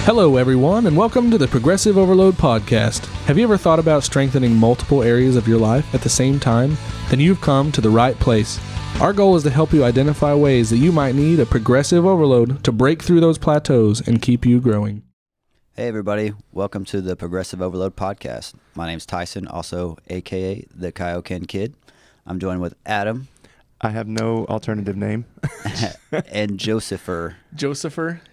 Hello, everyone, and welcome to the Progressive Overload Podcast. Have you ever thought about strengthening multiple areas of your life at the same time? Then you've come to the right place. Our goal is to help you identify ways that you might need a progressive overload to break through those plateaus and keep you growing. Hey, everybody. Welcome to the Progressive Overload Podcast. My name's Tyson, also a.k.a. the Kyokan Kid. I'm joined with Adam. I have no alternative name. And Josepher.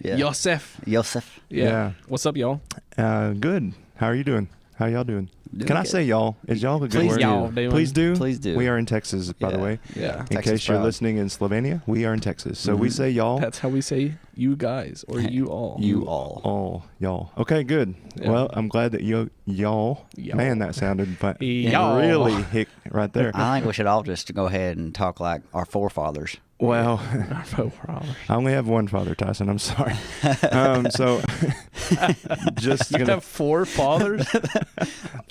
Yeah. Yosef. Yeah. What's up, y'all? Good. How are you doing? How y'all doing? Can I say y'all? Is y'all a good Please word? Y'all. Please do. Please do. We are in Texas, by the way. Yeah. In Texas case you're proud. listening in Slovenia, we are in Texas. So we say y'all. That's how we say you guys or you all. You all. All. Y'all. Okay, good. Yeah. Well, I'm glad that y'all. Y'all. Man, that sounded Y'all. really hick right there. I think we should all just go ahead and talk like our forefathers. Well, I only have one father, Tyson. I'm sorry. So just You gonna have 4 fathers?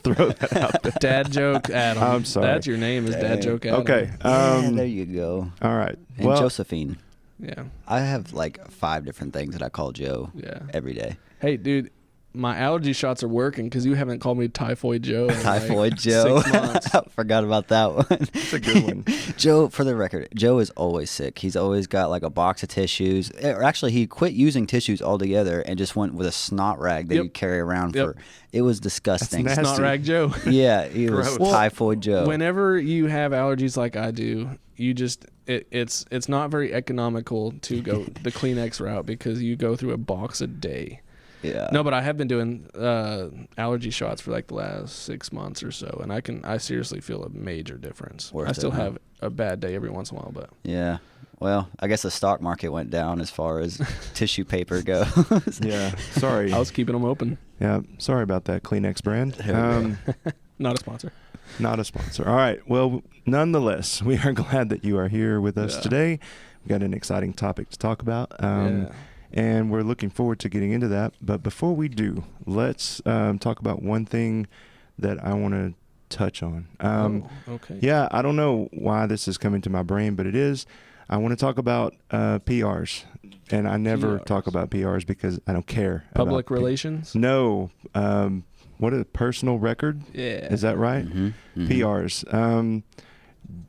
throw that out there. Dad joke Adam. I'm sorry. That's your name is Dad joke Adam. Okay. Yeah, there you go. All right. And Well, Josephine. Yeah. I have like 5 different things that I call Joe every day. Hey, dude, my allergy shots are working because you haven't called me Typhoid Joe. In Typhoid like Joe. 6 months. I forgot about that one. That's a good one. Joe, for the record, Joe is always sick. He's always got like a box of tissues. Or actually, he quit using tissues altogether and just went with a snot rag that Yep. you carry around Yep. for. It was disgusting. That's Snot nasty. rag Joe. Yeah, he was Gross. Typhoid Joe. Whenever you have allergies like I do, you just it's not very economical to go the Kleenex route because you go through a box a day. Yeah. No, but I have been doing allergy shots for like the last 6 months or so, and I seriously feel a major difference. Worth I still it, huh? have a bad day every once in a while, but Yeah. Well, I guess the stock market went down as far as tissue paper goes. Yeah. Sorry. I was keeping them open. Yeah. Sorry about that Kleenex brand. Not a sponsor. Not a sponsor. All right. Well, nonetheless, we are glad that you are here with us Yeah. today. We got an exciting topic to talk about. Yeah. And we're looking forward to getting into that. But before we do, let's talk about one thing that I want to touch on. Okay. Yeah, I don't know why this is coming to my brain, but it is. I want to talk about PRs. And I never PRs. talk about PRs because I don't care. Public about relations. No. What a personal record? Yeah. Is that right? Mm-hmm. PRs.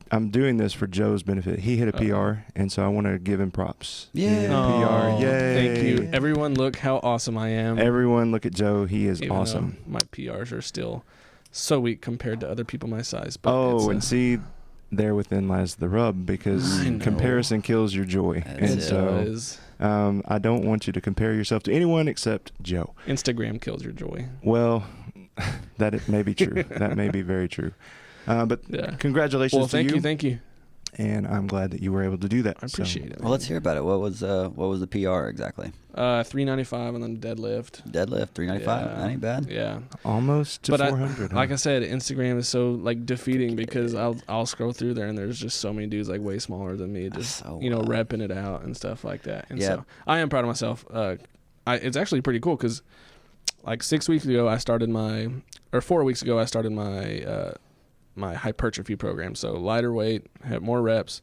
I'm doing this for Joe's benefit. He hit a PR, and so I want to give him props. He hit a Oh, PR. Yay. Thank you. Everyone, look how awesome I am. Everyone look at Joe. He is Even awesome. though my PRs are still so weak compared to other people my size. But Oh, and see, there within lies the rub because I know. comparison kills your joy. That's And it. so does. I don't want you to compare yourself to anyone except Joe. Instagram kills your joy. Well, that may be true. That may be very true. But Yeah. congratulations Well, to you. thank you. And I'm glad that you were able to do that. I appreciate it. Well, let's hear about it. What was the PR exactly? 395 and then deadlift. Deadlift, 395. Yeah. That ain't bad. Yeah. Almost to But 400. like I said, Instagram is so like defeating because I'll scroll through there and there's just so many dudes like way smaller than me, just So repping it out and stuff like that. And Yep. so I am proud of myself. It's actually pretty cool because like 4 weeks ago I started my my hypertrophy program. So lighter weight, have more reps,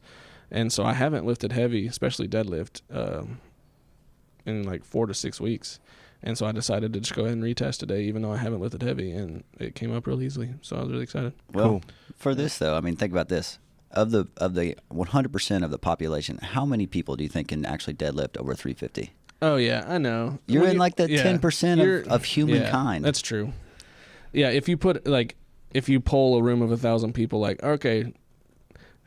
and so I haven't lifted heavy, especially deadlift, in like 4 to 6 weeks. And so I decided to just go ahead and retest today, even though I haven't lifted heavy, and it came up real easily. So I was really excited. Well, Cool. for this though, I mean, think about this. Of the 100% of the population, how many people do you think can actually deadlift over 350? Oh yeah, I know. You're When in like the 10% of humankind. Yeah, that's true. Yeah, if you poll a room of 1,000 people, like, okay,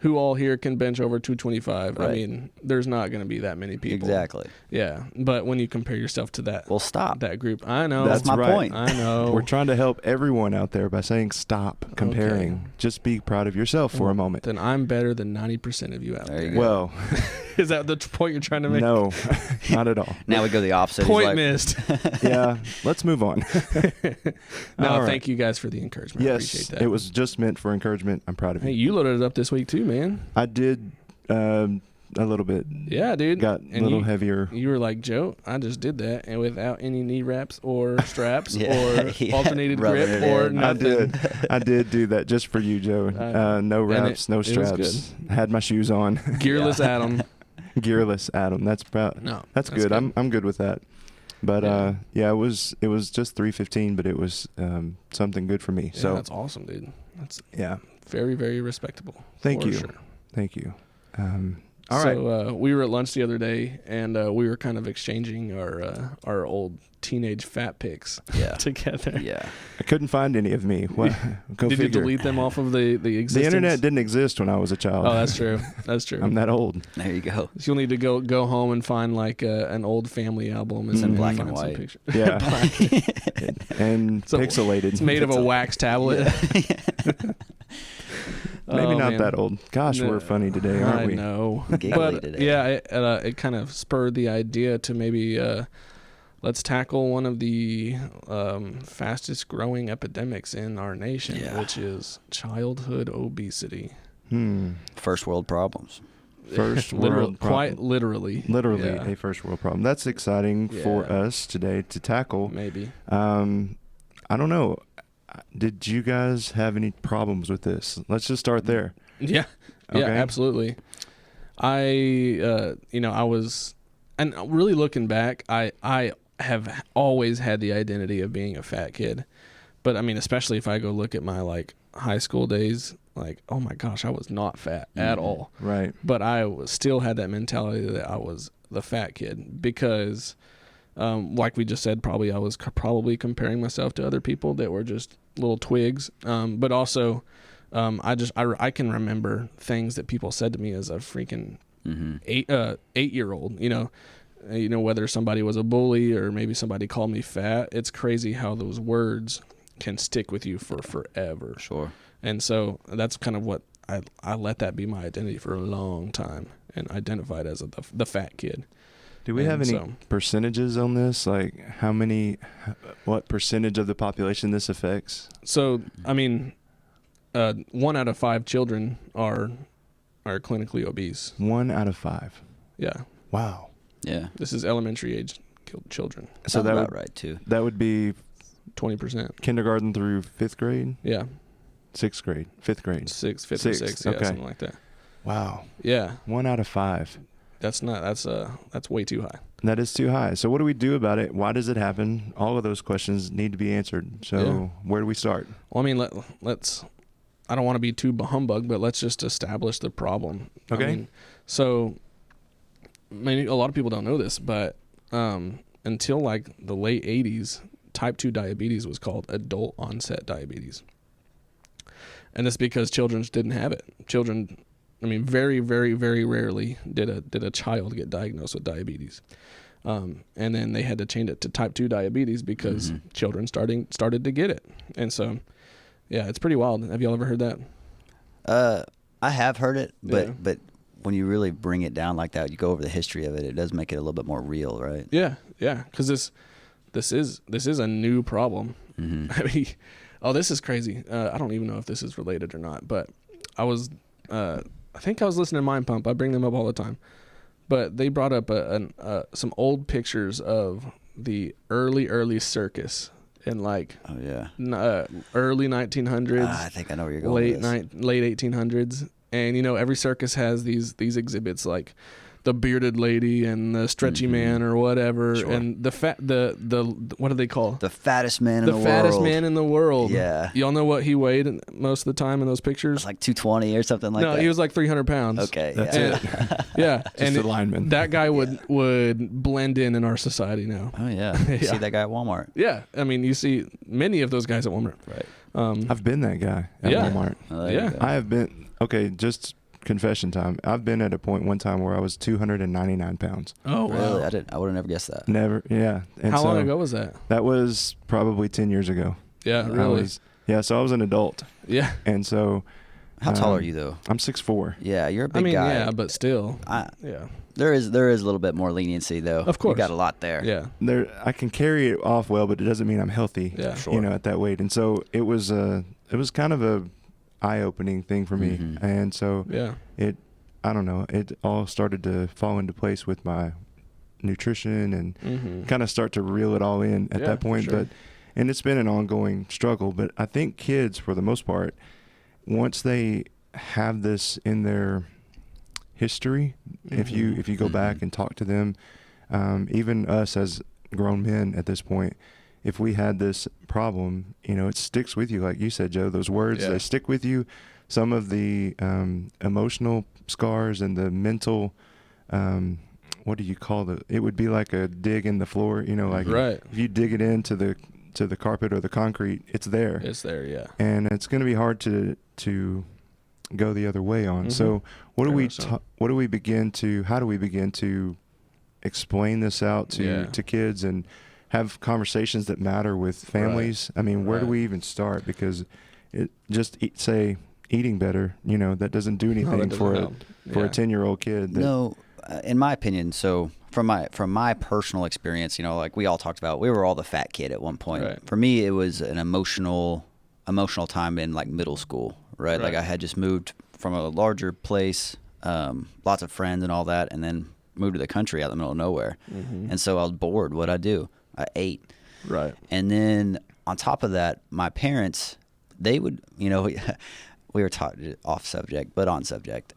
who all here can bench over 225? Right. I mean, there's not going to be that many people. Exactly. Yeah, but when you compare yourself to that, Well, stop. that group, I know. That's my right. point. I know. We're trying to help everyone out there by saying stop comparing. Okay. Just be proud of yourself for a moment. Then I'm better than 90% of you out There there. you go. Well, Is that the point you're trying to make? no, not at all. Now we go the opposite. He's Point like, missed. Yeah, let's move on. No, All right. thank you guys for the encouragement. I Yes, appreciate that. it was just meant for encouragement. I'm proud of Hey, you. you loaded it up this week too, man. I did a little bit. Yeah, dude. Got a little heavier. You were like, Joe, I just did that, and without any knee wraps or straps or Yeah, alternated rubbing grip it or in. nothing. I did do that just for you, Joe. No wraps, no it was straps. Had my shoes on. Gearless Adam. Gearless Adam. That's good. I'm good with that. But it was just 315, but it was something good for me. Yeah, so that's awesome, dude. That's very, very respectable. Thank you. Sure. Thank you. All right. So we were at lunch the other day, and we were kind of exchanging our old teenage fat pics together. Yeah. I couldn't find any of me. Go Did figure. you delete them off of the existence? The internet didn't exist when I was a child. Oh, that's true. That's true. I'm that old. There you go. So you'll need to go home and find like an old family album It's in black find and some white. pictures. Yeah. and So pixelated. It's made of a wax tablet. Maybe not man. that old. Gosh, we're funny today, aren't we? I know. Giggly But today. it kind of spurred the idea to maybe let's tackle one of the fastest growing epidemics in our nation, which is childhood obesity. First world problems. First world problem. Quite literally. Literally Yeah. a first world problem. That's exciting for us today to tackle. Maybe. I don't know. Did you guys have any problems with this? Let's just start there. Yeah. Okay. Yeah, absolutely. I was, and really looking back, I have always had the identity of being a fat kid. But I mean, especially if I go look at my like high school days, like, oh my gosh, I was not fat at all. Right. But still had that mentality that I was the fat kid because, like we just said, I was probably comparing myself to other people that were just little twigs. But also, I can remember things that people said to me as a freaking 8-year-old. You know, whether somebody was a bully or maybe somebody called me fat. It's crazy how those words can stick with you for forever. Sure. And so that's kind of what I let that be my identity for a long time and identified as the fat kid. Do we have any percentages on this? Like what percentage of the population this affects? So, I mean, 1 out of 5 children are clinically obese. 1 out of 5. Yeah. Wow. Yeah. This is elementary age children. So that's about right too. That would be 20%. Kindergarten through 5th grade? Yeah. 6th grade, 5th grade. 5th or 6th, yeah, okay. something like that. Wow. Yeah. 1 out of 5. That's way too high. That is too high. So what do we do about it? Why does it happen? All of those questions need to be answered. So where do we start? Well, I mean, let's. I don't want to be too humbug, but let's just establish the problem. Okay. I mean, so, a lot of people don't know this, but until like the late 80s, type 2 diabetes was called adult onset diabetes. And it's because children didn't have it. Children, I mean, very, very, very rarely did a child get diagnosed with diabetes. And then they had to change it to type 2 diabetes because children started to get it. And so, yeah, it's pretty wild. Have y'all ever heard that? I have heard it, but when you really bring it down like that, you go over the history of it, it does make it a little bit more real, right? Yeah, yeah, because this is a new problem. I mean, this is crazy. I don't even know if this is related or not, but I think I was listening to Mind Pump. I bring them up all the time, but they brought up some old pictures of the early circus in like early 1900s. I think I know where you're going. Late 1800s, and every circus has these exhibits like the bearded lady and the stretchy man or whatever, and the what do they call the fattest man in the world? The fattest man in the world. Yeah. Y'all know what he weighed most of the time in those pictures? Like 220 or something like that. No, he was like 300 pounds. Okay. That's yeah. it. Yeah. Just and the lineman. That guy would blend in our society now. Oh yeah. You see that guy at Walmart. Yeah. I mean, you see many of those guys at Walmart. Right. I've been that guy at Walmart. Oh, I have been. Okay, just confession time. I've been at a point one time where I was 299 pounds. Oh, wow. Really? I would have never guessed that. Never. Yeah. And How long ago was that? That was probably 10 years ago. Yeah, really? So I was an adult. Yeah. And so. How tall are you though? I'm 6'4". Yeah, you're a big guy. Yeah, but still. Yeah. There is a little bit more leniency though. Of course. You got a lot there. Yeah. I can carry it off well, but it doesn't mean I'm healthy. Yeah, sure. At that weight. And so it was kind of a eye-opening thing for me. And so I don't know, it all started to fall into place with my nutrition and kind of start to reel it all in at that point. Sure. And it's been an ongoing struggle, but I think kids, for the most part, once they have this in their history, if you go back and talk to them, even us as grown men at this point, if we had this problem, it sticks with you. Like you said, Joe, those words, they stick with you. Some of the emotional scars and the mental, what do you call it would be like a dig in the floor, like right. If you dig it into the carpet or the concrete, it's there. It's there, yeah. And it's going to be hard to go the other way on. So how do we begin to explain this out to kids and have conversations that matter with families? Right. I mean, where do we even start? Because it just eating better, that doesn't do anything for a 10-year-old kid. No, in my opinion. So from my personal experience, like we all talked about, we were all the fat kid at one point. Right. For me, it was an emotional time in like middle school, right? Like I had just moved from a larger place, lots of friends and all that, and then moved to the country out in the middle of nowhere. And so I was bored. What'd I do? I ate. Right. And then on top of that, my parents, they would, we were talking off subject, but on subject.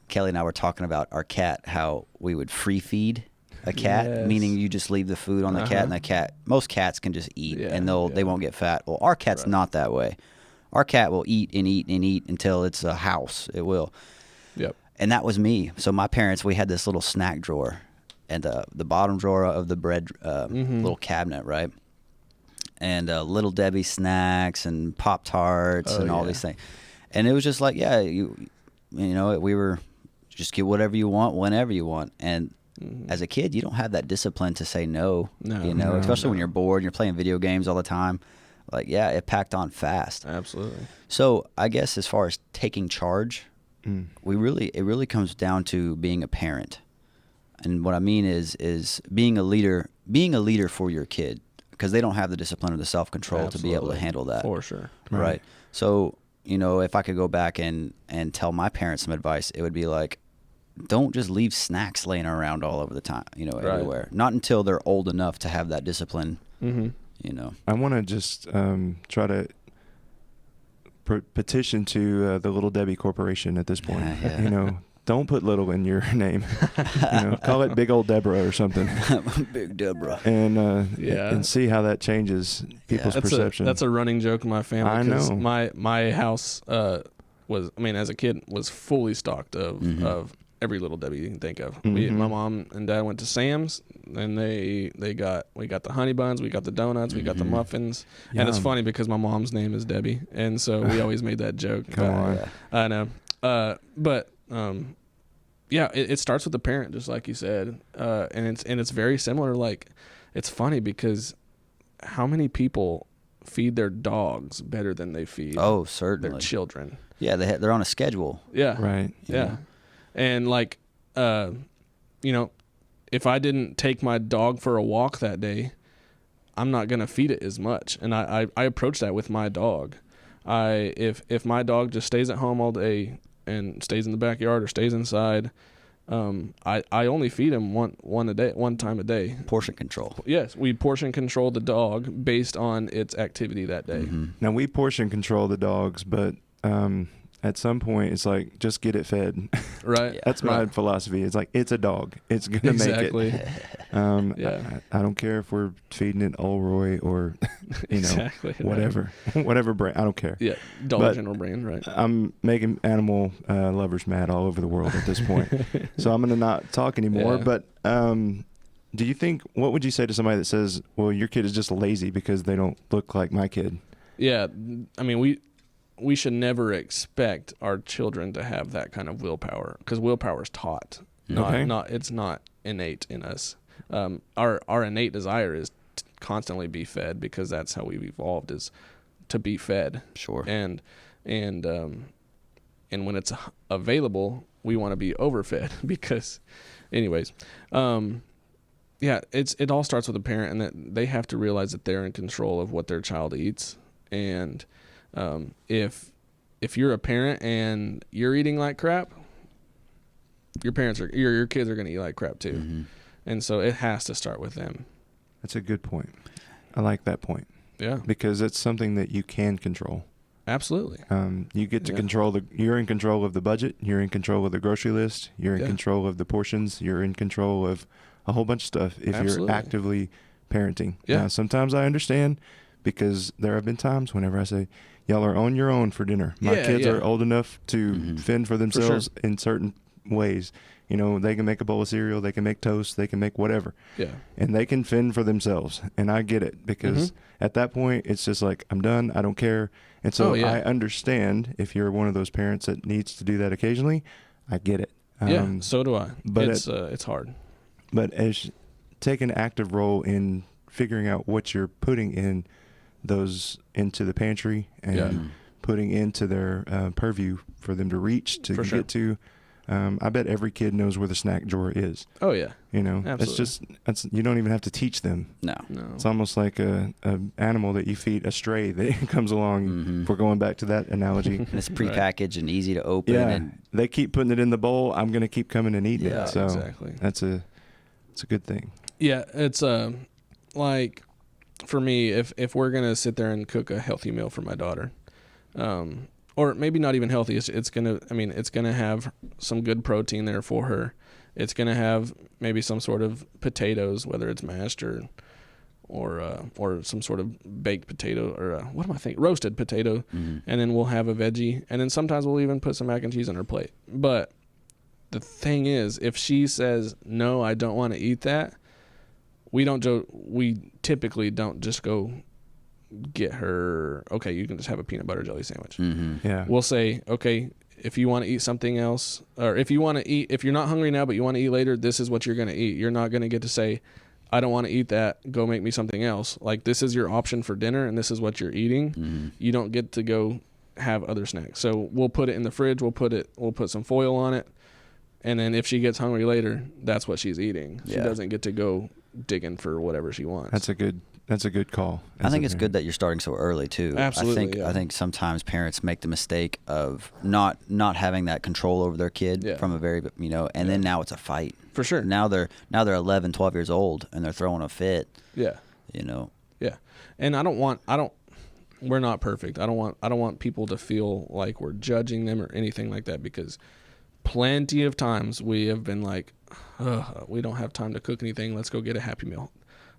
Kelly and I were talking about our cat, how we would free feed a cat, meaning you just leave the food on the cat, and most cats can just eat and they won't get fat. Well, our cat's not that way. Our cat will eat and eat and eat until it's a house. It will. Yep. And that was me. So my parents, we had this little snack drawer, and the bottom drawer of the bread little cabinet, right? And Little Debbie snacks and Pop-Tarts and all these things. And it was just like, we were just get whatever you want whenever you want. And as a kid, you don't have that discipline to say no. Especially when you're bored and you're playing video games all the time. Like, it packed on fast. Absolutely. So I guess as far as taking charge, it really comes down to being a parent. And what I mean is being a leader for your kid, because they don't have the discipline or the self-control to be able to handle that. For sure. Right. So, if I could go back and tell my parents some advice, it would be like, don't just leave snacks laying around all over the time, everywhere. Not until they're old enough to have that discipline, I want to just try to petition to the Little Debbie Corporation at this point. Don't put little in your name. Call it Big Old Deborah or something. Big Deborah. And see how that changes people's perception. That's a running joke in my family. I know. My house as a kid, was fully stocked of every Little Debbie you can think of. My mom and dad went to Sam's, and we got the honey buns, we got the donuts, we got the muffins. Yum. And it's funny because my mom's name is Debbie, and so we always made that joke. Come on. I know. It starts with the parent, just like you said, and it's very similar. Like, it's funny because how many people feed their dogs better than they feed certainly their children? Yeah, they're on a schedule. Yeah, right. Yeah, and like, if I didn't take my dog for a walk that day, I'm not gonna feed it as much. And I approach that with my dog. If my dog just stays at home all day and stays in the backyard or stays inside, I only feed him one time a day. Portion control. Yes, we portion control the dog based on its activity that day. Now, we portion control the dogs, but at some point it's like, just get it fed. Right. That's my philosophy. It's like, it's a dog. It's going to make it. I don't care if we're feeding it Olroy or, whatever brand. I don't care. Yeah. Dollar General brand, right. I'm making animal lovers mad all over the world at this point. So I'm going to not talk anymore. Yeah. But do you think, what would you say to somebody that says, well, your kid is just lazy because they don't look like my kid? Yeah. I mean, we should never expect our children to have that kind of willpower, because willpower is taught. It's not innate in us. Our innate desire is to constantly be fed, because that's how we've evolved, is to be fed. Sure. And when it's available, we want to be overfed because, anyways, it all starts with a parent, and that they have to realize that they're in control of what their child eats. And if you're a parent and you're eating like crap, your parents are your kids are going to eat like crap too. Mm-hmm. And so it has to start with them. That's a good point. I like that point. Yeah. Because it's something that you can control. Absolutely. You get to control you're in control of the budget. You're in control of the grocery list. You're in control of the portions. You're in control of a whole bunch of stuff if Absolutely. you're actively parenting. Yeah. Sometimes I understand because there have been times whenever I say, y'all are on your own for dinner. My kids are old enough to fend for themselves in certain ways. You know, they can make a bowl of cereal, they can make toast, they can make whatever. Yeah. And they can fend for themselves. And I get it because at that point, it's just like, I'm done. I don't care. And so I understand if you're one of those parents that needs to do that occasionally, I get it. So do I. But it's hard. But as take an active role in figuring out what you're putting in those into the pantry and putting into their purview for them to reach to get to. I bet every kid knows where the snack drawer is. Oh yeah. You know, absolutely. it's you don't even have to teach them. No. It's almost like a animal that you feed a stray that comes along. If we're going back to that analogy. And it's prepackaged and easy to open. Yeah. And they keep putting it in the bowl. I'm going to keep coming and eating it. So exactly. It's a good thing. Yeah. It's like for me, if we're going to sit there and cook a healthy meal for my daughter, or maybe not even healthy. It's gonna have some good protein there for her. It's gonna have maybe some sort of potatoes, whether it's mashed or some sort of baked potato or roasted potato, and then we'll have a veggie, and then sometimes we'll even put some mac and cheese on her plate. But the thing is, if she says no, I don't want to eat that, we typically don't just go get her, okay, you can just have a peanut butter jelly sandwich. Yeah. We'll say, okay, if you want to eat something else, or if you're not hungry now but you want to eat later, this is what you're going to eat. You're not going to get to say, I don't want to eat that, go make me something else. Like, this is your option for dinner and this is what you're eating. You don't get to go have other snacks. So we'll put it in the fridge, we'll put some foil on it, and then if she gets hungry later, that's what she's eating. She doesn't get to go digging for whatever she wants. That's a good call. I think it's good that you're starting so early too. Absolutely. I think sometimes parents make the mistake of not having that control over their kid from a very, and then now it's a fight. For sure. Now they're 11, 12 years old and they're throwing a fit. Yeah. Yeah. And we're not perfect. I don't want people to feel like we're judging them or anything like that, because plenty of times we have been like, we don't have time to cook anything, let's go get a Happy Meal.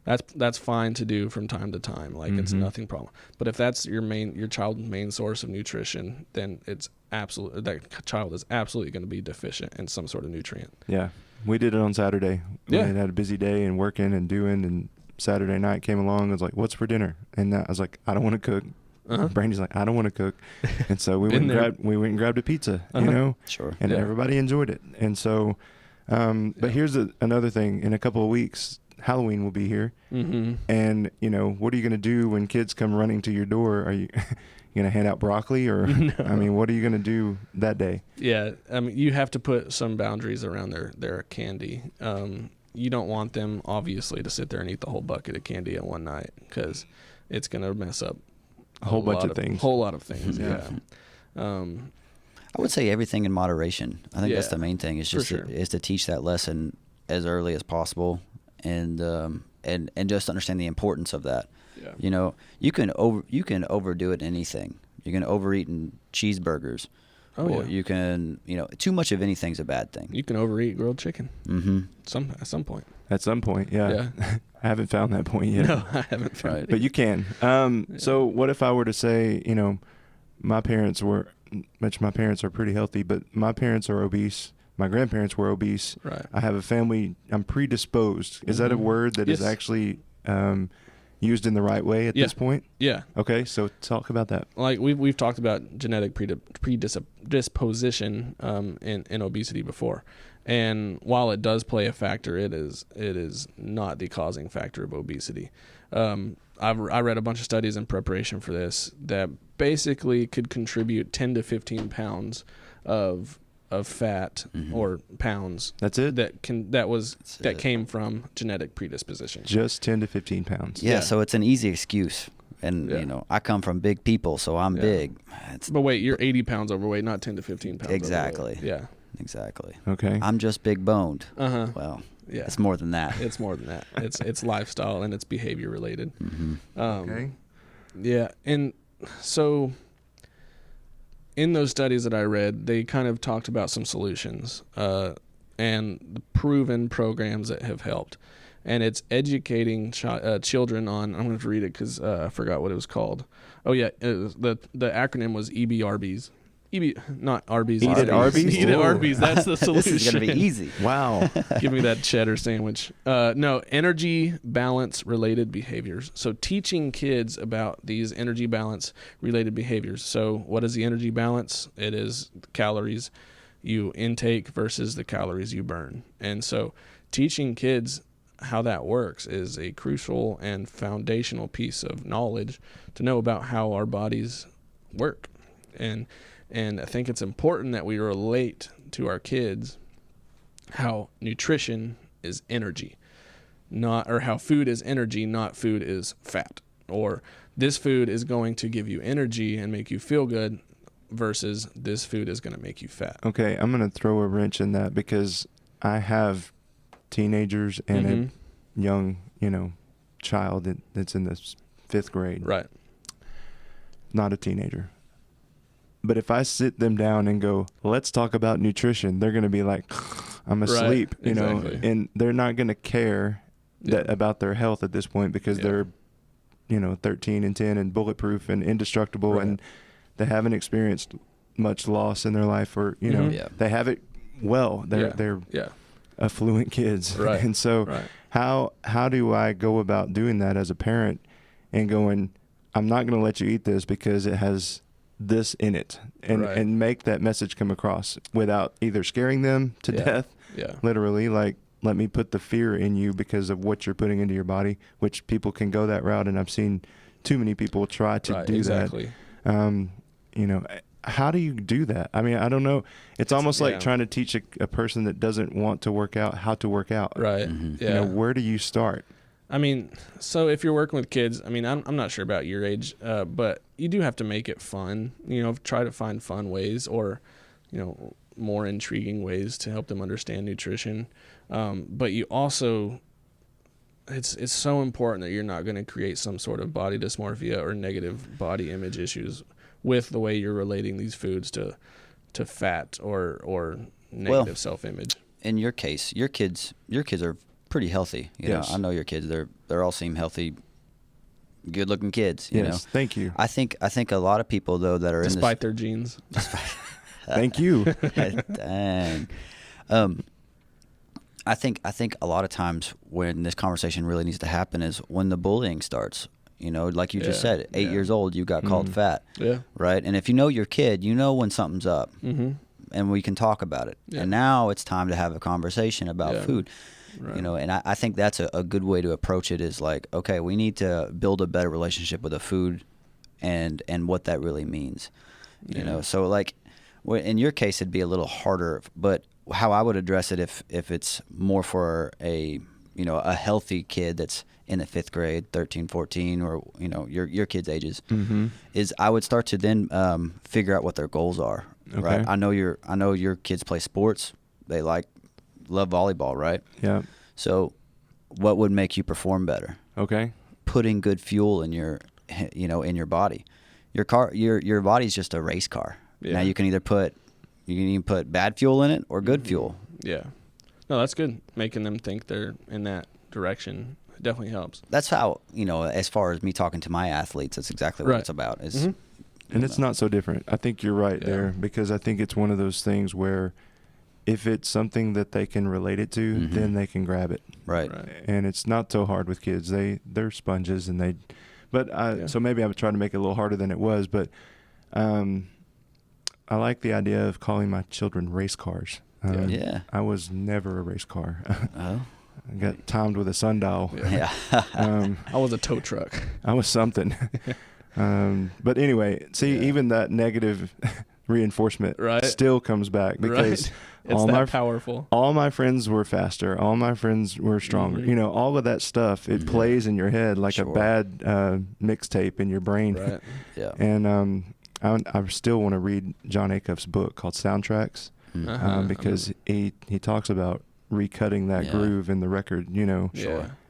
That's fine to do from time to time. Like, it's nothing problem. But if that's your child's main source of nutrition, then that child is absolutely going to be deficient in some sort of nutrient. Yeah. We did it on Saturday. We had a busy day and working and doing, and Saturday night came along and was like, what's for dinner? And I was like, I don't want to cook. Brandy's like, I don't want to cook. And so we went and grabbed a pizza, Sure. And everybody enjoyed it. And so, but here's another thing. In a couple of weeks, Halloween will be here. And, what are you going to do when kids come running to your door? Are you going to hand out broccoli or, No. I mean, what are you going to do that day? Yeah. I mean, you have to put some boundaries around their candy. You don't want them, obviously, to sit there and eat the whole bucket of candy in one night, because it's going to mess up a whole bunch of things. A whole lot of things, yeah. I would say everything in moderation. I think that's the main thing. Is just is to teach that lesson as early as possible, and just understand the importance of that. Yeah. You can overdo it in anything. You can overeat in cheeseburgers. Or you can, too much of anything's a bad thing. You can overeat grilled chicken. At some point. At some point, yeah. I haven't found that point yet. No, I haven't found it. But you can. So what if I were to say, my parents are pretty healthy, but my parents are obese. My grandparents were obese. Right. I have a family. I'm predisposed. Is that a word that is actually used in the right way at this point? Yeah. Okay, so talk about that. Like we've talked about genetic predisposition in obesity before, and while it does play a factor, it is not the causing factor of obesity. I read a bunch of studies in preparation for this that basically could contribute 10 to 15 pounds of fat or pounds. That's it? That came from genetic predisposition. Just 10 to 15 pounds. Yeah, so it's an easy excuse. And, I come from big people, so I'm big. But wait, you're 80 pounds overweight, not 10 to 15 pounds exactly. overweight. Yeah. Exactly. Okay. I'm just big boned. Well, Yeah. it's more than that. It's more than that. It's lifestyle and it's behavior related. Okay. Yeah, and so in those studies that I read, they kind of talked about some solutions and the proven programs that have helped. And it's educating children on. I'm going to read it because I forgot what it was called. Oh yeah, the acronym was EBRBs. Not Arby's. Eat at Arby's? Eat at Whoa. Arby's. That's the solution. This is going to be easy. Wow. Give me that cheddar sandwich. No, energy balance related behaviors. So teaching kids about these energy balance related behaviors. So what is the energy balance? It is calories you intake versus the calories you burn. And so teaching kids how that works is a crucial and foundational piece of knowledge to know about how our bodies work. And I think it's important that we relate to our kids how nutrition is energy, or how food is energy, not food is fat. Or this food is going to give you energy and make you feel good versus this food is going to make you fat. Okay, I'm going to throw a wrench in that because I have teenagers and a young, child that's in the 5th grade. Right. Not a teenager. But if I sit them down and go, let's talk about nutrition, they're going to be like, I'm asleep, exactly. and they're not going to care about their health at this point because they're, 13 and 10 and bulletproof and indestructible, and they haven't experienced much loss in their life, or, they have it well. They're affluent kids. Right. And so how do I go about doing that as a parent and going, I'm not going to let you eat this because it has this in it, and make that message come across without either scaring them to death, literally, like, let me put the fear in you because of what you're putting into your body, which people can go that route, and I've seen too many people try to do that. How do you do that? I mean, I don't know. It's almost like trying to teach a person that doesn't want to work out how to work out. Right. Yeah. Where do you start? I mean, so if you're working with kids, I mean, I'm not sure about your age, but you do have to make it fun. Try to find fun ways or, more intriguing ways to help them understand nutrition. But you also, it's so important that you're not going to create some sort of body dysmorphia or negative body image issues with the way you're relating these foods to fat or negative self-image. In your case, your kids are pretty healthy. Yes. I know your kids. They're all seem healthy, good-looking kids. Yes, thank you. I think a lot of people though that are despite their genes. Thank you. Dang. I think a lot of times when this conversation really needs to happen is when the bullying starts. Like you just said, 8 years old, you got called fat. Yeah. Right. And if you know your kid, you know when something's up, and we can talk about it. Yeah. And now it's time to have a conversation about food. Right. And I think that's a good way to approach it is like, okay, we need to build a better relationship with the food and what that really means. So like in your case, it'd be a little harder, but how I would address it if it's more for a healthy kid that's in the 5th grade, 13, 14, or, your kids' ages, is I would start to then figure out what their goals are. Okay. Right. I know your kids play sports. They love volleyball, right? Yeah. So what would make you perform better? Okay. Putting good fuel in your body. Your body's just a race car. Yeah. Now you can either put bad fuel in it or good fuel. Yeah. No, that's good. Making them think they're in that direction definitely helps. That's how, as far as me talking to my athletes, that's exactly what it's about. Is and it's not so different. I think you're right there, because I think it's one of those things where if it's something that they can relate it to, then they can grab it. Right. And it's not so hard with kids. They're sponges, and so maybe I would try to make it a little harder than it was, but I like the idea of calling my children race cars. I was never a race car. Oh. I got timed with a sundial. Yeah. I was a tow truck. I was something. But anyway, even that negative reinforcement still comes back because it's powerful. All my friends were faster. All my friends were stronger. All of that stuff, it plays in your head like a bad mixtape in your brain. Right. Yeah. And I still want to read John Acuff's book called Soundtracks. because he talks about recutting that groove in the record, you know,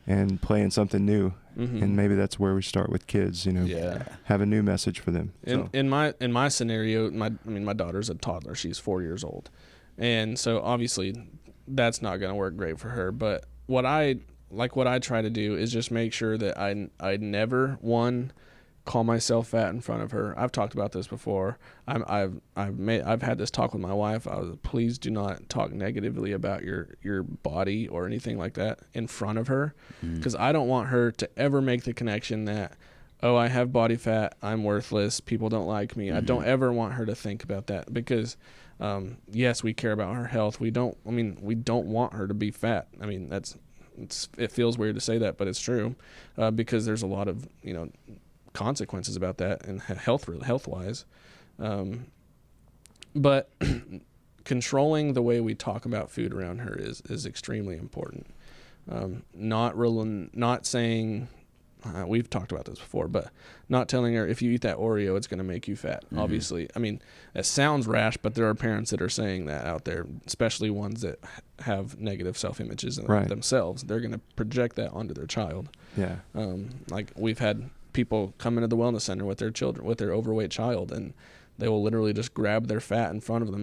and playing something new. And maybe that's where we start with kids, you know, have a new message for them. In my scenario, my daughter's a toddler. She's 4 years old. And so obviously that's not going to work great for her. But what I try to do is just make sure that I never, call myself fat in front of her. I've talked about this before. I've had this talk with my wife. Please do not talk negatively about your body or anything like that in front of her, because I don't want her to ever make the connection that, oh, I have body fat, I'm worthless, people don't like me. I don't ever want her to think about that, because yes, we care about her health. We don't want her to be fat. I mean, it feels weird to say that, but it's true, because there's a lot of, you know, consequences about that and health wise. But controlling the way we talk about food around her is extremely important. Not saying, we've talked about this before, but not telling her if you eat that Oreo, it's going to make you fat. Obviously, I mean, it sounds rash, but there are parents that are saying that out there, especially ones that have negative self-images themselves. They're going to project that onto their child. Yeah. Like we've had people come into the wellness center with their children, with their overweight child, and they will literally just grab their fat in front of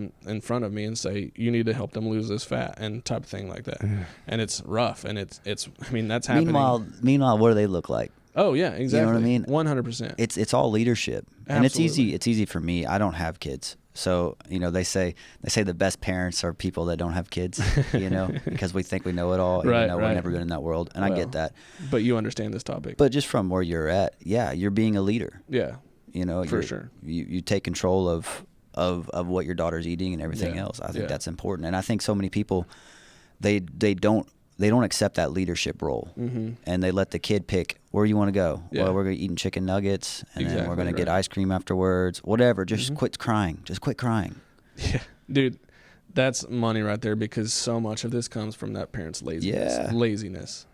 me and say, you need to help them lose this fat, and type of thing like that. And it's rough, and it's I mean, that's happening. Meanwhile, what do they look like? Oh yeah, exactly. You know what I mean? 100%. It's all leadership. Absolutely. And it's easy for me. I don't have kids. So, you know, they say the best parents are people that don't have kids, you know, because we think we know it all. And, you know, we're never good in that world. And I get that. But you understand this topic. But just from where you're at, you're being a leader. Yeah. You know, for sure. You take control of what your daughter's eating and everything else. I think that's important. And I think so many people, they don't accept that leadership role, and they let the kid pick where you want to go. Yeah. Well, we're going to eat chicken nuggets, and then we're going to get ice cream afterwards. Whatever. Just quit crying. Just quit crying. Yeah, dude, that's money right there, because so much of this comes from that parent's laziness.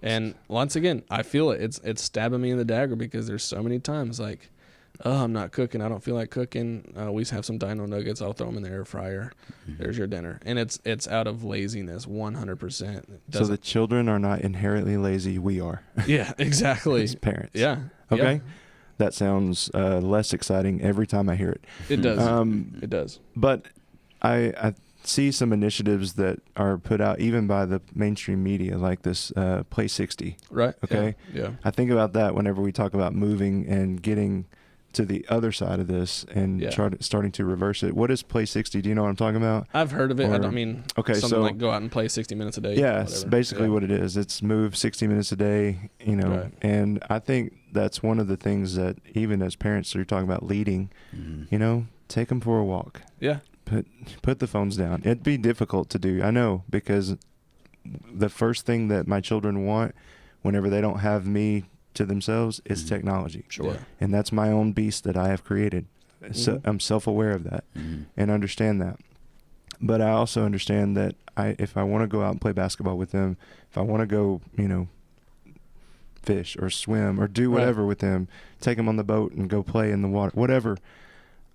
And once again, I feel it. It's stabbing me in the dagger, because there's so many times like, oh, I'm not cooking. I don't feel like cooking. We have some dino nuggets. I'll throw them in the air fryer. There's your dinner. And it's out of laziness, 100%. So the children are not inherently lazy. We are. Yeah, exactly. As parents. Yeah. Okay. Yeah. That sounds less exciting every time I hear it. It does. It does. But I see some initiatives that are put out even by the mainstream media, like this Play 60. Right. Okay. Yeah. I think about that whenever we talk about moving and getting to the other side of this and starting to reverse it. What is Play 60? Do you know what I'm talking about? I've heard of it. I don't mean something like go out and play 60 minutes a day. Yeah, it's basically what it is. It's move 60 minutes a day, you know. And I think that's one of the things that even as parents, so you're talking about leading, you know, take them for a walk. Yeah. Put the phones down. It'd be difficult to do, I know, because the first thing that my children want whenever they don't have me to themselves is technology. Sure. And that's my own beast that I have created. So I'm self-aware of that and understand that. But I also understand that if I want to go out and play basketball with them, if I want to go, you know, fish or swim or do whatever with them, take them on the boat and go play in the water, whatever,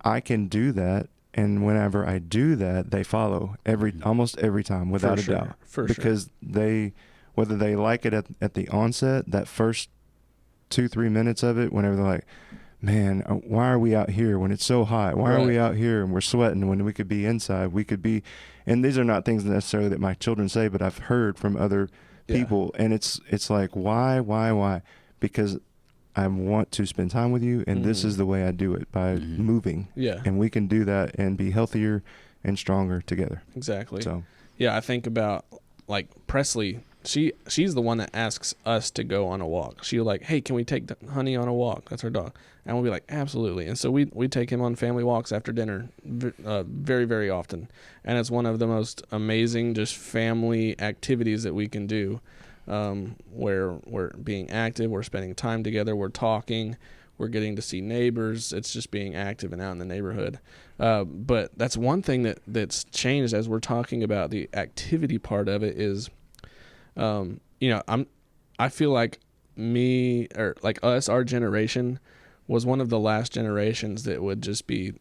I can do that. And whenever I do that, they follow almost every time, without a doubt. Because whether they like it at the onset, that first 2-3 minutes of it, whenever they're like, man, why are we out here when it's so hot? Why are we out here and we're sweating when we could be inside? We could be, and these are not things necessarily that my children say, but I've heard from other people, and it's like, why? Because I want to spend time with you, and this is the way I do it, by moving. Yeah. And we can do that and be healthier and stronger together. Exactly. So, yeah, I think about like Presley. She's the one that asks us to go on a walk. She'll like, hey, can we take Honey on a walk? That's her dog. And we'll be like, absolutely. And so we take him on family walks after dinner very, very often. And it's one of the most amazing just family activities that we can do, where we're being active, we're spending time together, we're talking, we're getting to see neighbors. It's just being active and out in the neighborhood. But that's one thing that's changed as we're talking about the activity part of it is, I feel like me, or like us, our generation was one of the last generations that would just be,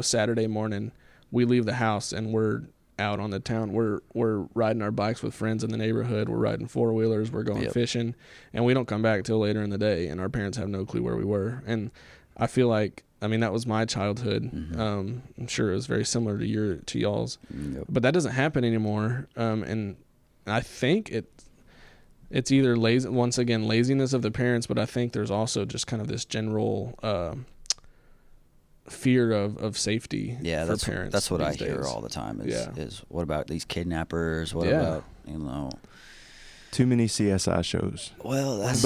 Saturday morning, we leave the house and we're out on the town. We're riding our bikes with friends in the neighborhood. We're riding 4-wheelers. We're going fishing, and we don't come back till later in the day. And our parents have no clue where we were. And I feel like, I mean, that was my childhood. I'm sure it was very similar to y'all's, but that doesn't happen anymore. And I think it's either laziness of the parents, but I think there's also just kind of this general fear of safety for parents. That's what I days. hear all the time is what about these kidnappers? What about, too many CSI shows? Well, that's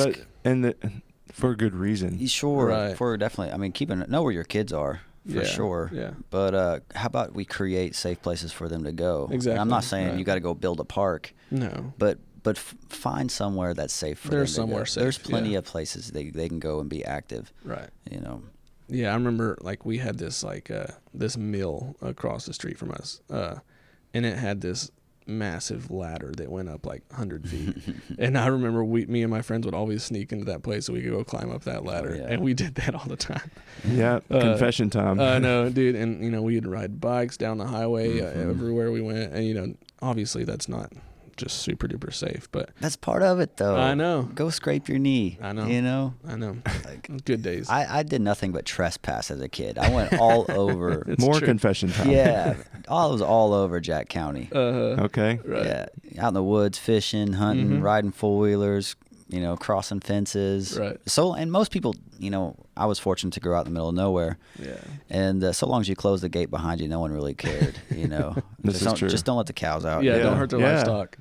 for good reason. Sure, right. For definitely. I mean, know where your kids are for sure. Yeah. But how about we create safe places for them to go? Exactly. And I'm not saying you got to go build a park. No. But find somewhere that's safe for them to somewhere go. safe. There's plenty of places they can go and be active. Right. Yeah, I remember like we had this this mill across the street from us, and it had this massive ladder that went up like 100 feet. And I remember me and my friends would always sneak into that place so we could go climb up that ladder. And we did that all the time. Yeah, confession time. No, dude. And we'd ride bikes down the highway everywhere we went. And, obviously that's not just super duper safe, but that's part of it though. I know. Go scrape your knee. I know. I know. Good days. I did nothing but trespass as a kid. I went all over. More confession time. Yeah, I was all over Jack County. Okay. Right. Yeah, out in the woods, fishing, hunting, riding 4-wheelers. Crossing fences. Right. So, and most people, I was fortunate to grow out in the middle of nowhere. Yeah. And so long as you close the gate behind you, no one really cared. This is true. Just don't let the cows out. Yeah. Don't hurt their livestock.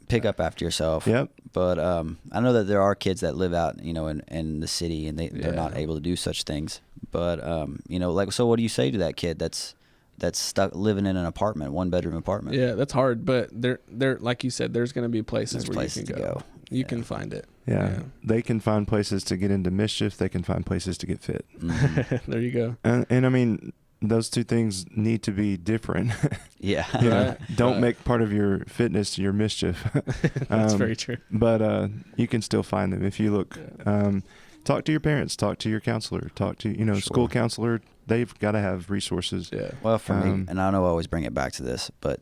Pick up after yourself. Yep. But I know that there are kids that live out, in the city, and they're not able to do such things. But so what do you say to that kid that's stuck living in an apartment, 1-bedroom apartment? Yeah, that's hard. But there, like you said, there's going to be places where you can go. You can find it. Yeah. They can find places to get into mischief. They can find places to get fit. There you go. And I mean, those two things need to be different. Yeah. Don't make part of your fitness your mischief. That's very true. But you can still find them if you look. Talk to your parents. Talk to your counselor. Talk to school counselor. They've got to have resources. Yeah. Well, for me, and I know I always bring it back to this, but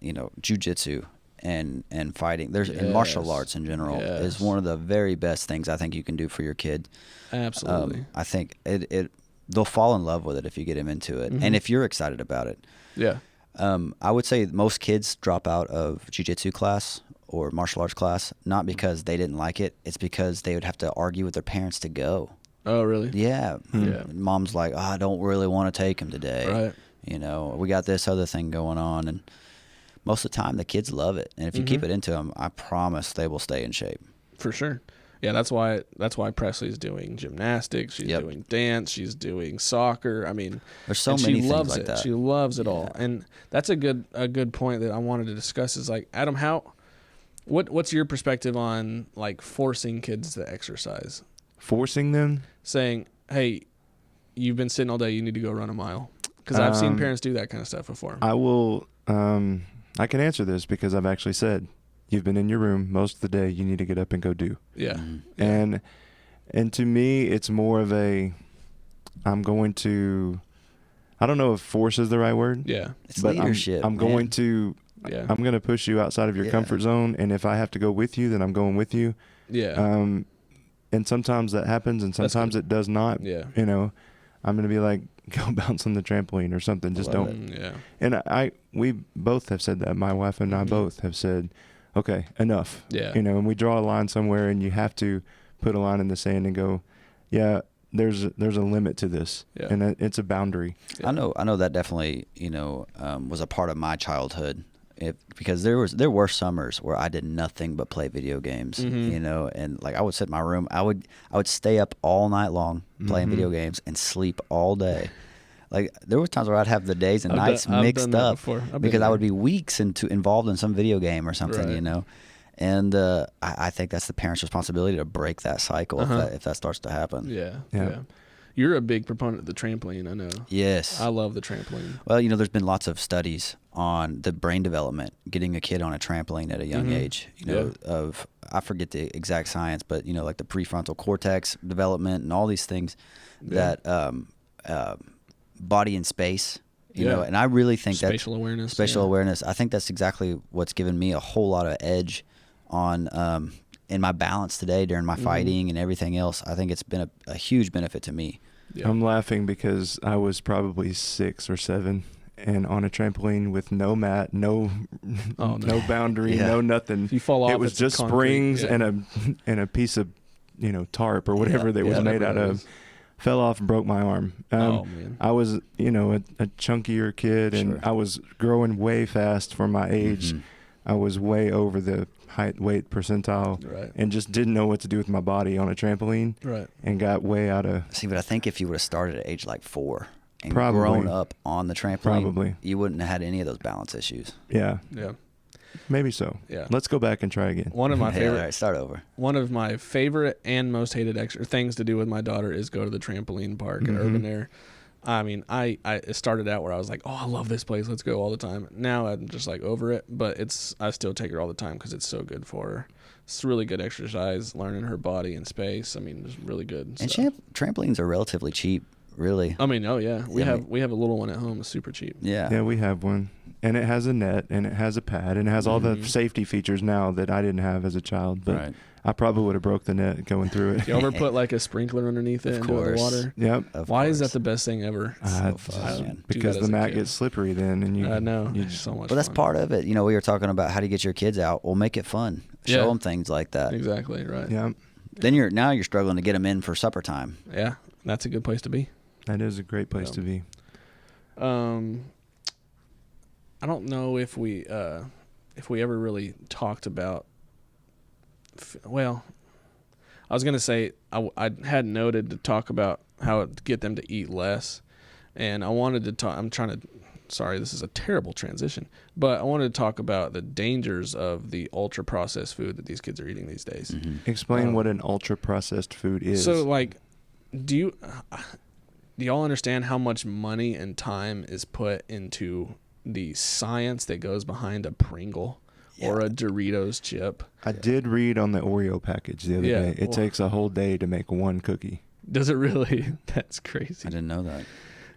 jiu-jitsu and fighting, and martial arts in general is one of the very best things I think you can do for your kid. Absolutely. I think they'll fall in love with it if you get them into it, and if you're excited about it. Yeah. I would say most kids drop out of jiu-jitsu class or martial arts class not because they didn't like it. It's because they would have to argue with their parents to go. Oh, really? Yeah. Yeah. Mom's like, I don't really want to take him today. Right. We got this other thing going on, and most of the time the kids love it. And if you keep it into them, I promise they will stay in shape. For sure. Yeah, that's why Presley's doing gymnastics. She's doing dance. She's doing soccer. I mean, there's so many things loves like it. that. She loves it all, and that's a good point that I wanted to discuss. Is like, Adam, what's your perspective on like forcing kids to exercise? Forcing them? Saying, hey, you've been sitting all day. You need to go run a mile. Because I've seen parents do that kind of stuff before. I will. I can answer this because I've actually said, you've been in your room most of the day. You need to get up and go do. Yeah. And to me, it's more of I'm going to, I don't know if force is the right word. Yeah. It's but leadership. I'm going to, Yeah. I'm going to push you outside of your comfort zone. And if I have to go with you, then I'm going with you. Yeah. And sometimes that happens and sometimes it does not. Yeah. I'm going to be like, go bounce on the trampoline or something. Just don't. Yeah. And we both have said that. My wife and I both have said, okay, enough. Yeah. And we draw a line somewhere, and you have to put a line in the sand and go, yeah, there's a limit to this. Yeah. And it's a boundary. Yeah. I know that definitely, was a part of my childhood. Because there were summers where I did nothing but play video games, and like I would sit in my room. I would stay up all night long playing video games and sleep all day. Like there was times where I'd have the days and nights mixed up because I would be weeks involved in some video game or something, Right. And I think that's the parent's responsibility to break that cycle if that starts to happen. Yeah. You're a big proponent of the trampoline, I know. Yes. I love the trampoline. Well, there's been lots of studies on the brain development, getting a kid on a trampoline at a young age, I forget the exact science, but, like the prefrontal cortex development and all these things that body in space You know, and I really think that spatial awareness. Spatial awareness. I think that's exactly what's given me a whole lot of edge on in my balance today during my fighting and everything else. I think it's been a huge benefit to me. Yeah. I'm laughing because I was probably 6 or 7 and on a trampoline with no mat, no boundary, no nothing. If you fall off, it was it's just concrete. springs and a piece of, tarp or whatever that was made out of. Fell off and broke my arm. Man. I was, a chunkier kid, and I was growing way fast for my age. I was way over the height weight percentile, and just didn't know what to do with my body on a trampoline, and got way out of. See, but I think if you would have started at age like 4 and Probably. grown up on the trampoline, Probably. you wouldn't have had any of those balance issues. Yeah. Maybe so. Yeah. Let's go back and try again. One of my favorite. All right, start over. One of my favorite and most hated extra things to do with my daughter is go to the trampoline park at Urban Air. I mean, I started out where I was like, oh, I love this place. Let's go all the time. Now I'm just like over it, but I still take her all the time because it's so good for her. It's really good exercise, learning her body and space. I mean, it's really good. And trampolines are relatively cheap, really. I mean, oh yeah, we have a little one at home. It's super cheap. Yeah, we have one, and it has a net, and it has a pad, and it has all the safety features now that I didn't have as a child. But I probably would have broke the net going through it. You ever put like a sprinkler underneath it and do the water? Yep. Why is that the best thing ever? So fun, because the mat gets slippery then, and you. I know. It's so much. Well, that's part of it. We were talking about how to get your kids out. Well, make it fun. Show them things like that. Exactly right. Yeah. Then you're struggling to get them in for supper time. Yeah, that's a good place to be. That is a great place to be. I don't know if we ever really talked about. Well, I was gonna say I had noted to talk about how to get them to eat less, and I wanted to talk. Sorry, this is a terrible transition, but I wanted to talk about the dangers of the ultra processed food that these kids are eating these days. Explain what an ultra processed food is. So, like, do y'all understand how much money and time is put into the science that goes behind a Pringle or a Doritos chip? I did read on the Oreo package the other day. It takes a whole day to make one cookie. Does it really? That's crazy. I didn't know that.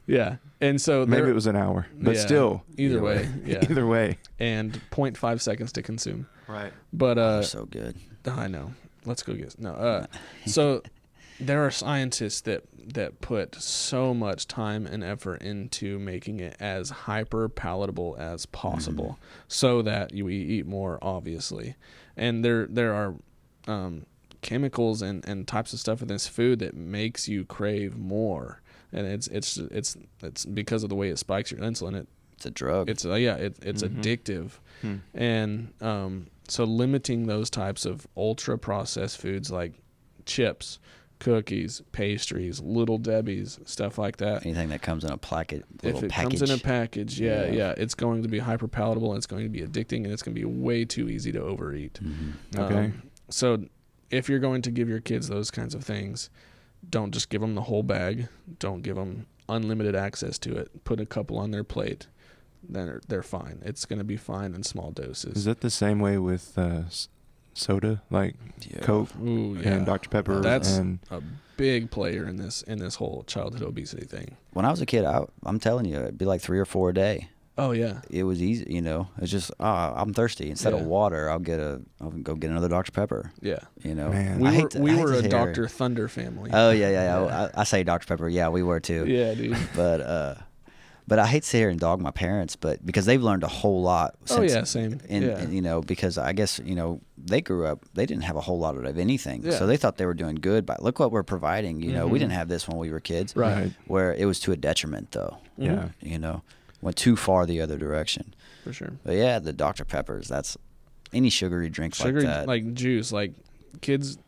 Yeah. And so maybe it was an hour, but still. Either way. Yeah. Either way. And 0.5 seconds to consume. Right. But so good. I know. Let's go get so there are scientists that put so much time and effort into making it as hyper palatable as possible so that you eat more, obviously. And there are chemicals and types of stuff in this food that makes you crave more. And it's because of the way it spikes your insulin. It's a drug. It's addictive. And so limiting those types of ultra processed foods like chips, cookies, pastries, Little Debbie's, stuff like that. Anything that comes in a package. If it comes in a package, it's going to be hyper palatable, and it's going to be addicting, and it's going to be way too easy to overeat. Okay. So if you're going to give your kids those kinds of things, don't just give them the whole bag. Don't give them unlimited access to it. Put a couple on their plate. Then they're fine. It's going to be fine in small doses. Is that the same way with soda, like Coke and Dr. Pepper? That's a big player in this whole childhood obesity thing. When I was a kid, I'm telling you, it'd be like 3 or 4 a day. Oh yeah, it was easy. It's just I'm thirsty. Instead of water, I'll go get another Dr. Pepper. Yeah, Man. we were a Dr. Thunder family. Oh yeah. I say Dr. Pepper. Yeah, we were too. Yeah, dude. But I hate to sit here and dog my parents, but because they've learned a whole lot. Since, same. And because I guess they grew up, they didn't have a whole lot of anything, so they thought they were doing good. But look what we're providing. We didn't have this when we were kids, right? Where it was to a detriment, though. Yeah. Went too far the other direction. For sure. But yeah, the Dr. Peppers, that's any sugary drink like that. Like juice, like kids,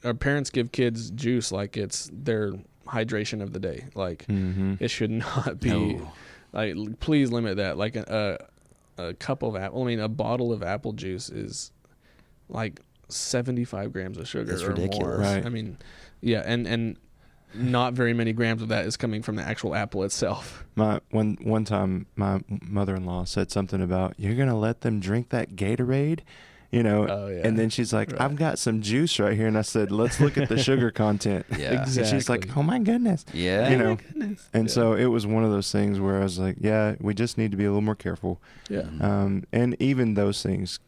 our parents give kids juice like it's their hydration of the day. Like it should not be. Like, please limit that. Like a cup of apple. I mean, a bottle of apple juice is like 75 grams of sugar. That's or ridiculous. More. Right. I mean, yeah, and not very many grams of that is coming from the actual apple itself. One time, my mother-in-law said something about, you're gonna let them drink that Gatorade, you know. Oh, yeah. And then she's like, Right. I've got some juice right here. And I said, let's look at the sugar content. Yeah. And she's like, Exactly. oh my goodness. Yeah. You Oh, my know, goodness. and Yeah. so it was one of those things where I was like, yeah, we just need to be a little more careful. Yeah. And even those things,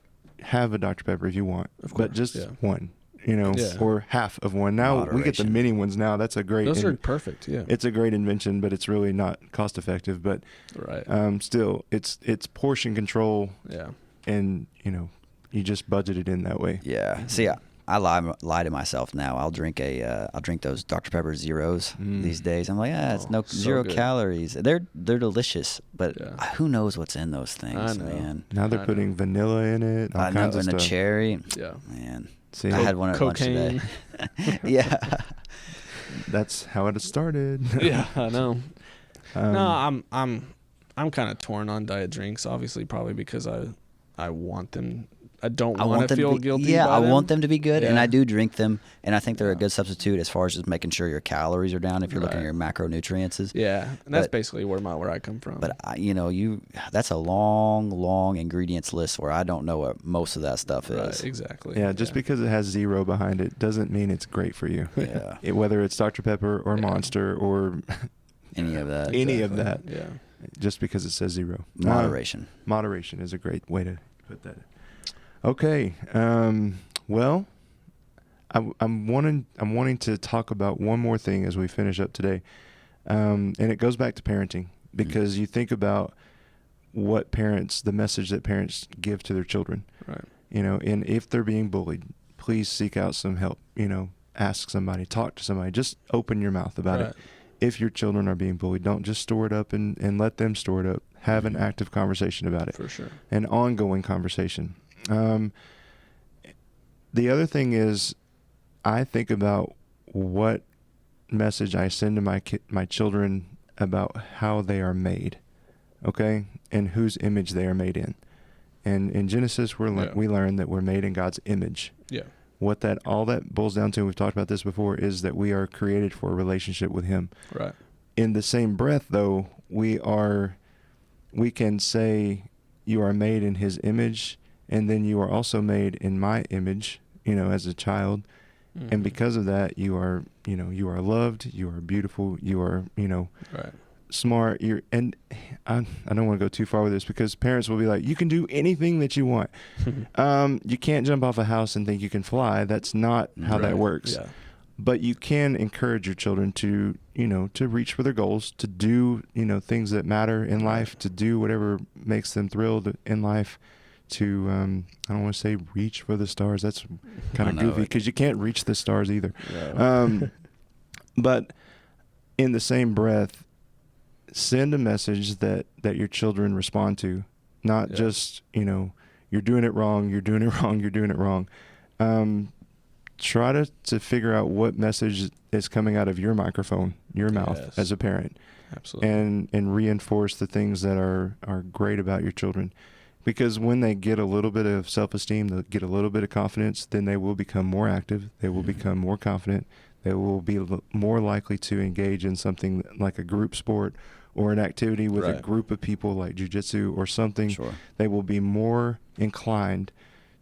have a Dr. Pepper if you want, Of but course, just yeah. one, you know, Yeah. or half of one. Now we get the Moderation. mini ones now. That's a great, Those are perfect. Yeah. it's a great invention, but it's really not cost effective. But Right. still, it's portion control, Yeah. and you know, you just budget it in that way. Yeah. See, I lie to myself now. I'll drink those Dr. Pepper Zeros these days. I'm like, it's Oh, so zero good. calories. They're delicious, but Yeah. who knows what's in those things, I know. man. Now they're I putting vanilla in it, all I know, kinds of and a stuff. cherry, Yeah. man. See, I had one at lunch Cocaine. today. Yeah. that's how it started. Yeah, I know. Um, No, I'm kind of torn on diet drinks. Obviously, probably because I want them. I don't I want want to them feel to be, guilty. yeah, by I want them to be good, and Yeah. I do drink them, and I think they're a Yeah. good substitute as far as just making sure your calories are down if you're looking at Right. your macronutrients. Yeah, and that's But- basically where I come from. But that's a long ingredients list where I don't know what most of that stuff right, is. exactly. yeah, just because it has zero behind it doesn't mean it's great for you. Yeah. Whether it's Dr. Pepper or Yeah. Monster or Any of that. any of Exactly. that. Yeah. just because it says zero. Moderation. Moderation is a great way to put that. Okay. Well, I'm wanting to talk about one more thing as we finish up today, and it goes back to parenting, because you think about the message that parents give to their children. Right. You know, and if they're being bullied, please seek out some help. You know, ask somebody, talk to somebody, just open your mouth about Right. it. If your children are being bullied, don't just store it up and let them store it up. Have an active conversation about it, For sure. an ongoing conversation. The other thing is, I think about what message I send to my children about how they are made, okay, and whose image they are made in. And in Genesis, we learn that we're made in God's image. Yeah. What all that boils down to, and we've talked about this before, is that we are created for a relationship with Him. Right. In the same breath, though, we can say you are made in His image, and then you are also made in my image, you know, as a child. Mhm. And because of that, you are loved, you are beautiful, you are, Right. smart. And I don't want to go too far with this, because parents will be like, you can do anything that you want. You can't jump off a house and think you can fly. That's not how that Right. works. Yeah. But you can encourage your children to reach for their goals, to do, things that matter in life, to do whatever makes them thrilled in life, to, I don't want to say reach for the stars. That's kind of I know goofy, it. because you can't reach the stars either. Yeah. But in the same breath, send a message that your children respond to, not Yeah. just, you're doing it wrong, you're doing it wrong, you're doing it wrong. Try to figure out what message is coming out of your microphone, your mouth, Yes. as a parent, Absolutely. and reinforce the things that are great about your children. Because when they get a little bit of self-esteem, they'll get a little bit of confidence, then they will become more active, they will become more confident, they will be more likely to engage in something like a group sport or an activity with a Right. group of people like jiu-jitsu or something. Sure. They will be more inclined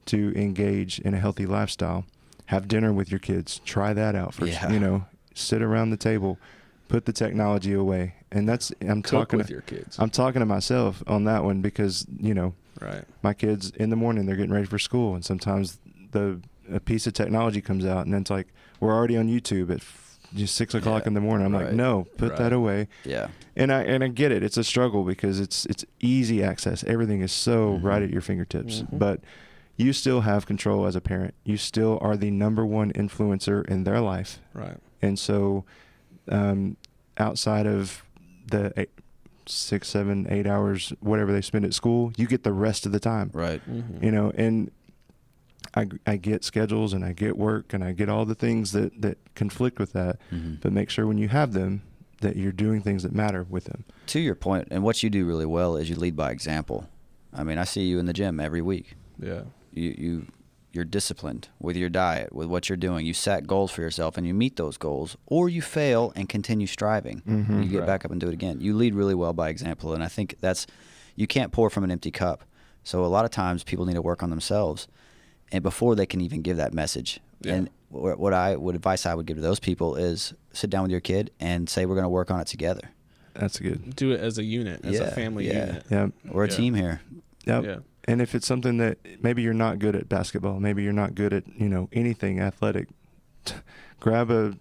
to engage in a healthy lifestyle. Have dinner with your kids. Try that out first. Yeah. Sit around the table, put the technology away. And I'm Cook talking with your kids. I'm talking to myself on that one, because, Right. my kids in the morning, they're getting ready for school, and sometimes a piece of technology comes out, and then it's like, we're already on YouTube at just 6 o'clock Yeah, in the morning. I'm like, right. no, put that Right. away. Yeah. And I get it. It's a struggle, because it's easy access. Everything is so Mhm. right at your fingertips. Mhm. But you still have control as a parent. You still are the number one influencer in their life. Right. And so, outside of the 6, 7, 8 hours, whatever they spend at school, you get the rest of the time. Right. Mhm. And I get schedules, and I get work, and I get all the things that conflict with that. Mhm. But make sure when you have them that you're doing things that matter with them. To your point, and what you do really well is you lead by example. I mean, I see you in the gym every week. Yeah. You're disciplined with your diet, with what you're doing. You set goals for yourself, and you meet those goals, or you fail and continue striving. Mhm. You get Right. back up and do it again. You lead really well by example, and I think you can't pour from an empty cup. So a lot of times people need to work on themselves. and before they can even give that message. Yeah. And what advice I would give to those people is sit down with your kid and say, we're going to work on it together. That's good. Do it as a unit, as a family unit. Yeah. We're a team here. Yep. Yeah. And if it's something that maybe you're not good at basketball, maybe you're not good at, anything athletic, grab a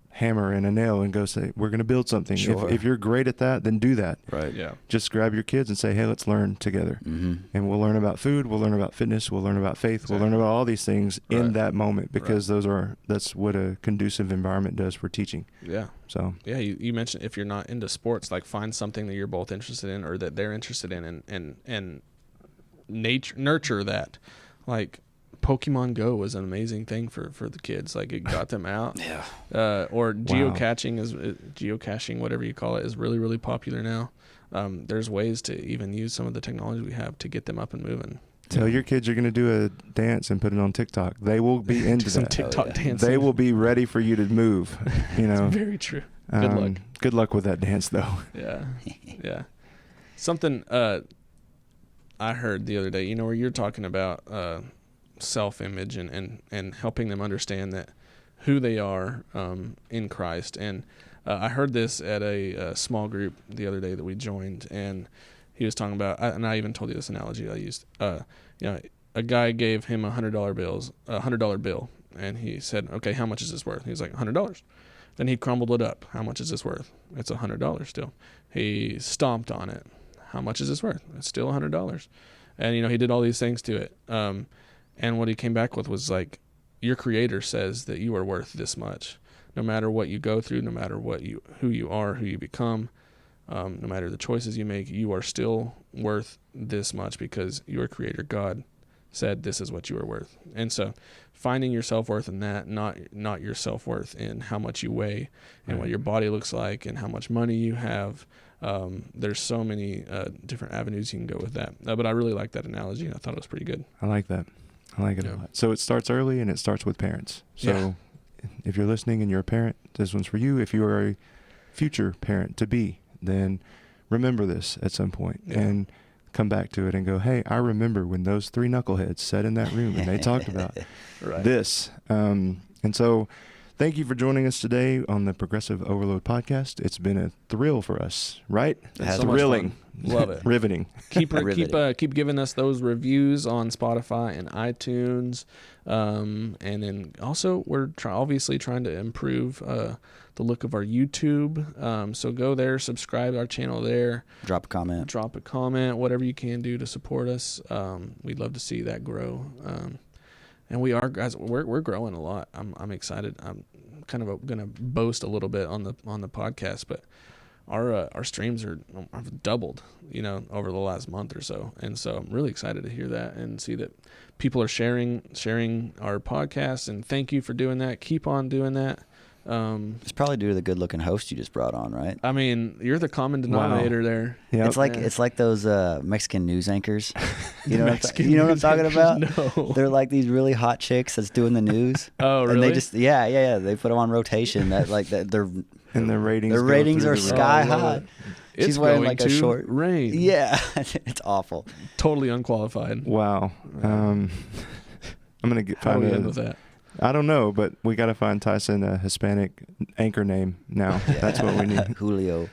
hammer and a nail and go say, we're going to build something. Sure. If you're great at that, then do that. Right. Yeah. Just grab your kids and say, hey, let's learn together. Mm-hmm. And we'll learn about food. We'll learn about fitness. We'll learn about faith. We'll learn about all these things in that moment, because that's what a conducive environment does for teaching. Yeah. So yeah, you mentioned if you're not into sports, like find something that you're both interested in or that they're interested in, and nurture that. Like Pokemon Go was an amazing thing for the kids. Like it got them out. Yeah. Or geocaching, whatever you call it, is really, really popular now. There's ways to even use some of the technology we have to get them up and moving. tell your kids you're going to do a dance and put it on TikTok. They will be into some that. TikTok dancing. They will be ready for you to move. That's very true. Good luck. Good luck with that dance, though. Yeah. Yeah. Something I heard the other day, where you're talking about self-image and helping them understand that who they are in Christ. And I heard this at a small group the other day that we joined, and he was talking about, and I even told you this analogy I used. A guy gave him a $100 bill, and he said, "Okay, how much is this worth?" He was like, $100. Then he crumbled it up. How much is this worth? It's $100 still. He stomped on it. How much is this worth? It's still $100. And he did all these things to it. And what he came back with was like, your Creator says that you are worth this much. No matter what you go through, no matter who you are, who you become, no matter the choices you make, you are still worth this much because your Creator, God, said this is what you are worth. And so finding your self-worth in that, not your self-worth in how much you weigh and what your body looks like and how much money you have. There's so many different avenues you can go with that. But I really like that analogy, and I thought it was pretty good. I like that. I like it a lot. So it starts early, and it starts with parents. So if you're listening and you're a parent, this one's for you. If you are a future parent to be, then remember this at some point and come back to it and go, hey, I remember when those three knuckleheads sat in that room and they talked about this. And so thank you for joining us today on the Progressive Overload podcast. It's been a thrill for us, right? It's thrilling. Love it. Riveting. Keep giving us those reviews on Spotify and iTunes. And then also we're obviously trying to improve the look of our YouTube. So go there, subscribe to our channel there. Drop a comment, whatever you can do to support us. We'd love to see that grow. And we are, guys, we're growing a lot. I'm excited. I'm kind of going to boast a little bit on the podcast, but our streams have doubled, over the last month or so. And so I'm really excited to hear that and see that people are sharing our podcast. And thank you for doing that. Keep on doing that. It's probably due to the good-looking host you just brought on, right? I mean, you're the common denominator there. Yep. It's like those Mexican news anchors. You know what I'm talking anchors? about? No. They're like these really hot chicks that's doing the news. Oh, really? And they just they put them on rotation. And their ratings. Their ratings are sky high. It's She's wearing going like a to short rain. Yeah, it's awful. Totally unqualified. Wow. I'm gonna How do we end with that? I don't know, but we got to find Tyson a Hispanic anchor name now. That's what we need. Julio.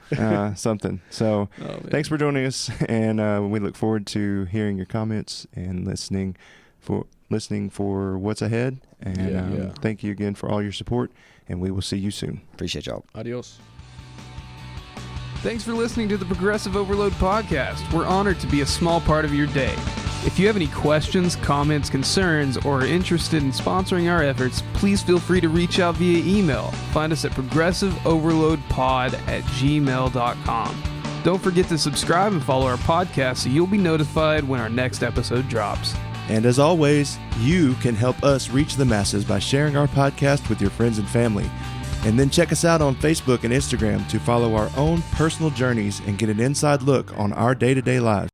Something. So thanks for joining us, and we look forward to hearing your comments and listening for what's ahead. And thank you again for all your support, and we will see you soon. Appreciate y'all. Adios. Thanks for listening to the Progressive Overload podcast. We're honored to be a small part of your day. If you have any questions, comments, concerns, or are interested in sponsoring our efforts, please feel free to reach out via email. Find us at progressiveoverloadpod@gmail.com. Don't forget to subscribe and follow our podcast so you'll be notified when our next episode drops. And as always, you can help us reach the masses by sharing our podcast with your friends and family. And then check us out on Facebook and Instagram to follow our own personal journeys and get an inside look on our day-to-day lives.